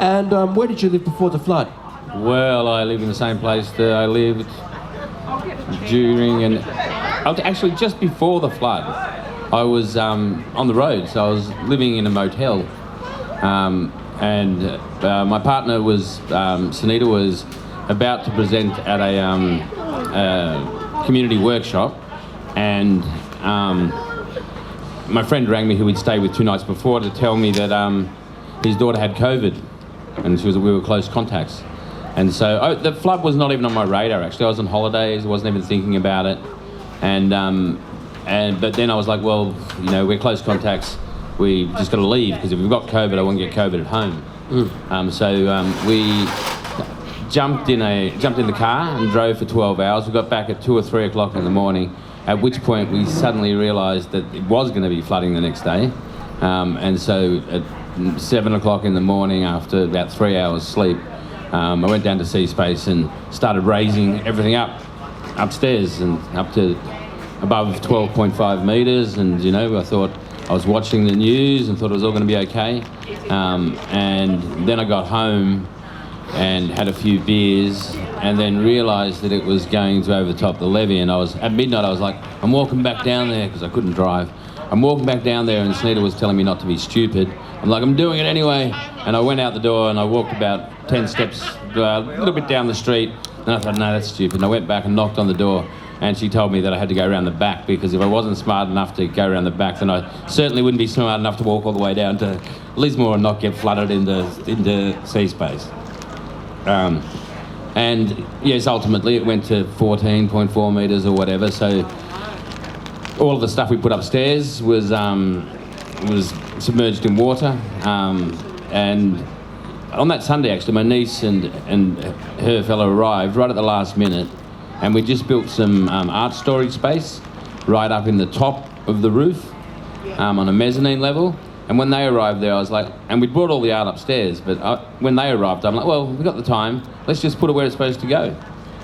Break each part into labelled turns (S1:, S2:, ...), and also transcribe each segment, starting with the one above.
S1: And where did you live before the flood?
S2: Well, I live in the same place that I lived during and actually just before the flood. I was on the road, so I was living in a motel, and my partner was Sunita was about to present at a community workshop, and my friend rang me, who we'd stayed with 2 nights before, to tell me that his daughter had COVID, and we were close contacts. And so the flood was not even on my radar, actually. I was on holidays, I wasn't even thinking about it. But then I was like, well, you know, we're close contacts, we just got to leave, because if we've got COVID, I won't get COVID at home. We jumped in the car and drove for 12 hours. We got back at 2 or 3 o'clock in the morning, at which point we suddenly realised that it was going to be flooding the next day. And so at 7 o'clock in the morning, after about 3 hours sleep, I went down to Seaspace and started raising everything upstairs and up to above 12.5 metres. And, you know, I thought I was watching the news and thought it was all going to be okay. And then I got home and had a few beers and then realised that it was going to overtop the levee. And at midnight I was like, I'm walking back down there, because I couldn't drive. I'm walking back down there and Sunita was telling me not to be stupid. I'm like, I'm doing it anyway. And I went out the door and I walked about 10 steps, a little bit down the street. And I thought, no, that's stupid. And I went back and knocked on the door, and she told me that I had to go around the back, because if I wasn't smart enough to go around the back, then I certainly wouldn't be smart enough to walk all the way down to Lismore and not get flooded into Seaspace. And yes, ultimately it went to 14.4 metres or whatever. So all of the stuff we put upstairs was submerged in water. And on that Sunday, actually, my niece and her fellow arrived right at the last minute, and we just built some art storage space right up in the top of the roof on a mezzanine level. And when they arrived there, I was like, and we brought all the art upstairs, but when they arrived, I'm like, well, we've got the time, let's just put it where it's supposed to go.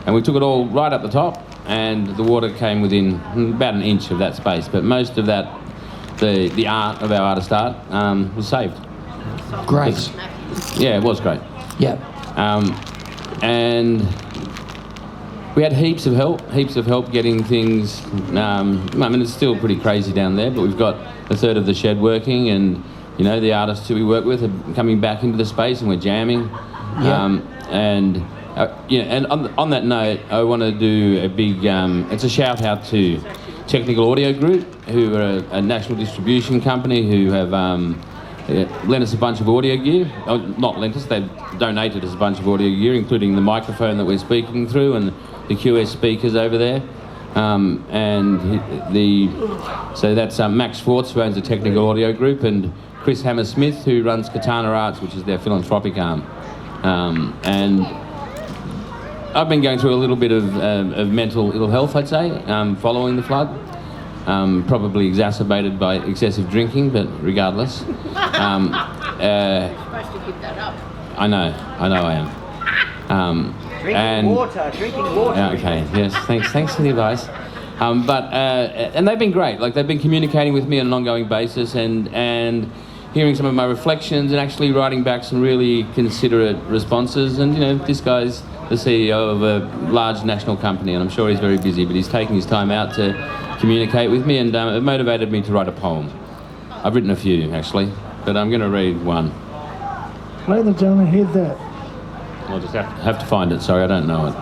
S2: And we took it all right up the top, and the water came within about an inch of that space. But most of that, the art of our artist art was saved.
S1: Great.
S2: Yeah, it was great.
S1: Yeah.
S2: And we had heaps of help getting things. I mean, it's still pretty crazy down there, but we've got a third of the shed working, and, you know, the artists who we work with are coming back into the space, and we're jamming.
S1: Yeah.
S2: And on that note, I want to do a big, it's a shout out to Technical Audio Group, who are a national distribution company who have lent us a bunch of audio gear. Oh, not lent us, they've donated us a bunch of audio gear, including the microphone that we're speaking through and the QS speakers over there. So that's Max Schwartz, who owns the Technical Audio Group, and Chris Hammer-Smith, who runs Katana Arts, which is their philanthropic arm. And I've been going through a little bit of mental ill health, I'd say, following the flood. Probably exacerbated by excessive drinking, but regardless.
S3: You're supposed to give that up.
S2: I know I am.
S4: Drinking water.
S2: Okay, yes, thanks for the advice. And they've been great. Like, they've been communicating with me on an ongoing basis, and hearing some of my reflections, and actually writing back some really considerate responses. And, you know, this guy's the CEO of a large national company, and I'm sure he's very busy, but he's taking his time out to communicate with me, and it motivated me to write a poem. I've written a few, actually, but I'm going to read one.
S5: Ladies and gentlemen, here's that.
S2: I'll just have to find it. Sorry, I don't know it.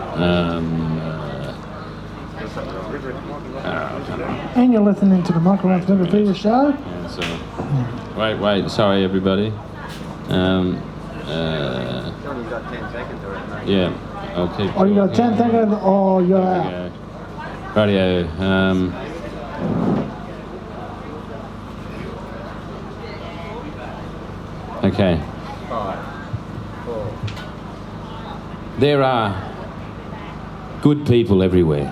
S5: And you're listening to the Michael Lance River Fever Show.
S2: Yeah, so, wait, sorry, everybody.
S4: Johnny's got 10 seconds already, mate.
S2: Yeah, I'll keep.
S5: Oh, you got 10 seconds? Oh, you're out.
S2: Radio. Okay.
S4: 5, 4.
S2: There are good people everywhere.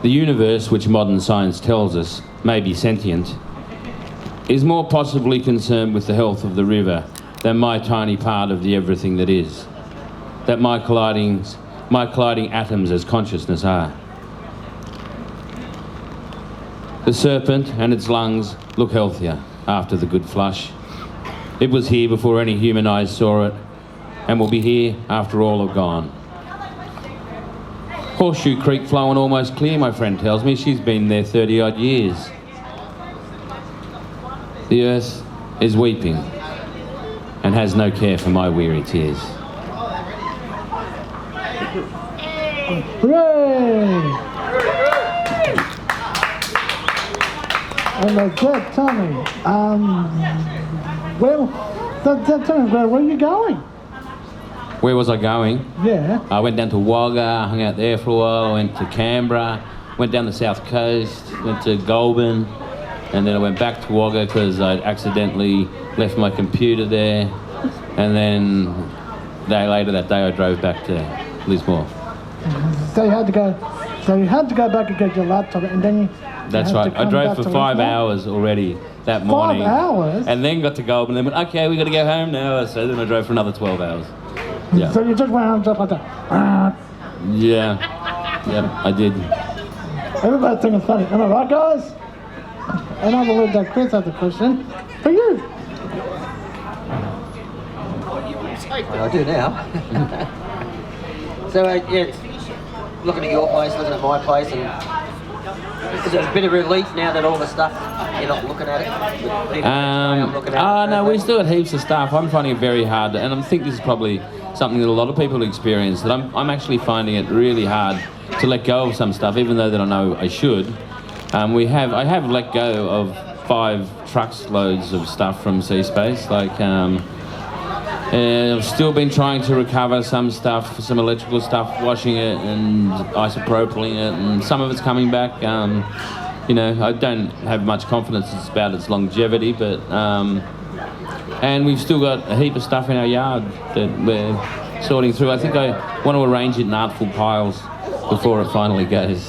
S2: The universe, which modern science tells us may be sentient, is more possibly concerned with the health of the river than my tiny part of the everything that is, that my colliding atoms as consciousness are. The serpent and its lungs look healthier after the good flush. It was here before any human eyes saw it, and will be here after all are gone. Horseshoe Creek flowing almost clear, my friend tells me. She's been there 30-odd years. The earth is weeping and has no care for my weary tears.
S5: Hooray! And that, tell me, tell me, where are you going?
S2: Where was I going?
S5: Yeah.
S2: I went down to Wagga, hung out there for a while. I went to Canberra, went down the south coast, went to Goulburn, and then I went back to Wagga because I'd accidentally left my computer there. And then a day later that day I drove back to Lismore.
S5: So you had to go back and get your laptop, and then you.
S2: That's
S5: had
S2: right.
S5: to
S2: I
S5: come
S2: drove
S5: back
S2: for
S5: to
S2: 5
S5: Lismore?
S2: hours already that morning.
S5: 5 hours?
S2: And then got to Goulburn and then went, okay, we got to go home now. So then I drove for another 12 hours. Yeah.
S5: So you just went home just like that.
S2: Yeah, I did.
S5: Everybody's thinking it's funny. Am I right, guys? And I believe that Chris has a question for you.
S6: Well, I do now. So, yeah, looking at your place, looking at my place, and is it a bit of relief now that all the stuff, you're not looking at it? I'm looking at it.
S2: No, we still got heaps of stuff. I'm finding it very hard, and I think this is probably something that a lot of people experience, that I'm actually finding it really hard to let go of some stuff, even though that I know I should. I have let go of 5 trucks loads of stuff from Seaspace, like I've still been trying to recover some stuff, some electrical stuff, washing it and isopropyling it, and some of it's coming back. You know, I don't have much confidence about its longevity, but and we've still got a heap of stuff in our yard that we're sorting through. I think I want to arrange it in artful piles before it finally goes.